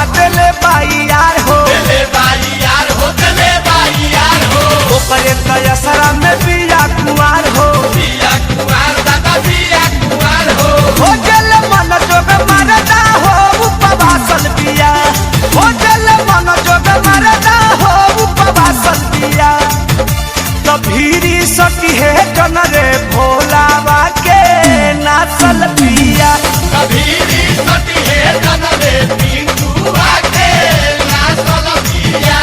धोखा देले बाई यार हो, दिले बाई यार हो, दिले बाई यार हो। ओकरे तयसरा में बिया कुमार हो, बिया कुमार दादा बिया कुमार हो। हो जल मन जोग मरदा हो उपवासल बिया, हो जल मन जोग मरदा हो उपवासल बिया। तभीरी सटी है जन रे भोलावा के नाचल बिया, कभीरी सटी है जन रे पिंटुआ के नाचल बिया।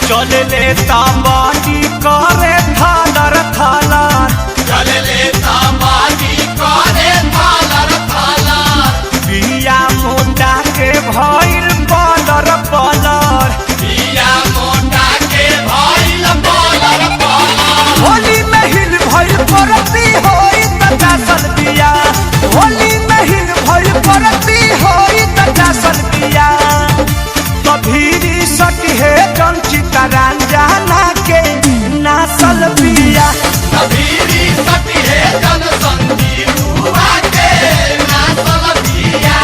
चले ले तांबाटी करे थालर थालर, चले ले तांबाटी करे थालर थालर। बिया मोटा के भइल बलर बलर, बिया मोटा के भइल बलर बलर। होली में हिल भइल परती होई तचासल बिया, होली में हिल भइल परती होई तचासल बिया। कभीरी सटी है कंचिता रंजना के नासल बिया, कभीरी सटी है जन संजीवुआ के नाचल बिया।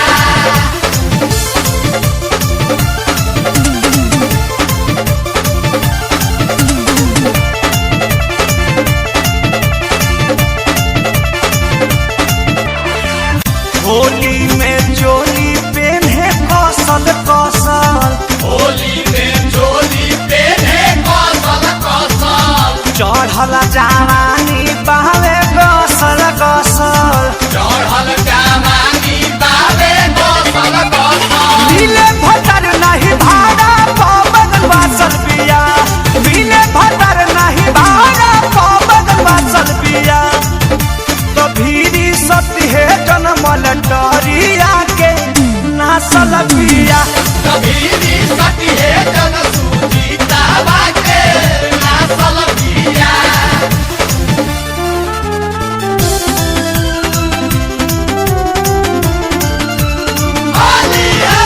होली में चोली पेन्हे कौशल कौशल, होली में चोली पेन्हे कौशल कौशल। चढ़ल जवानी बहवे गौसल गौसल, चढ़ल जवानी बाबे कौशल कौशल। मिले भटर नहीं भाड़ा पवन वासल बिया, मिले भटर नहीं भाड़ा पवन वासल बिया। कभीरी सती है जनमल डरिया के नासल बिया, कभीरी सटी है जन सुजीतावा के नाचल बिया। होली है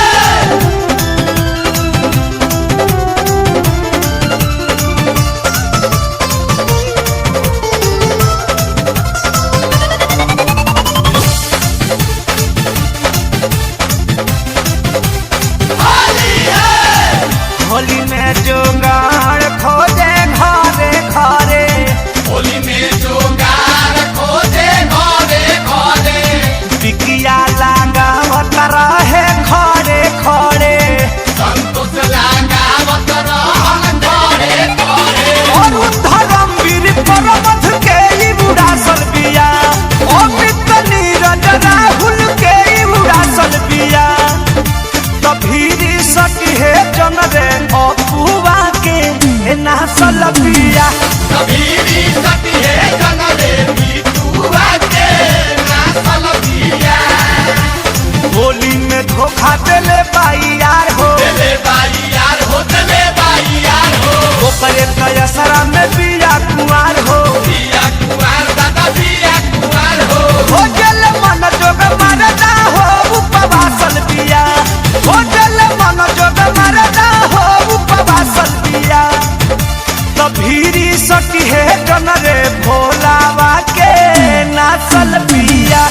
होली है। होली में जोगाड़ खोजे घरे घरे, होली में जोगार खोजे घरे घरे। बिकिया लगावत रहे खड़े खड़े, संतोष लगावत रहन घरे घरे। और धर्मवीर परमथ के ही उड़ासल बिया, अमित नीरज राहुल के ही उड़ासल बिया। कभीरी सटी है जन रे अपुआ के नासल बिया, कभीरी सटी है जन रे पिटुआ के नाचल बिया। होली में धोखा देले बाई यार हो, दिले बाई यार हो, दिले बाई यार हो। ओकरे तयसरा में बिया कुमार हो, बिया कुमार दादा बिया कुमार हो। हो जल मन जोग मरदा हो उपवासल बिया, हो जल मन जोग मरदा हो उपवासल बिया। कभीरी सटी है जन रे भोलावा के नाचल बिया।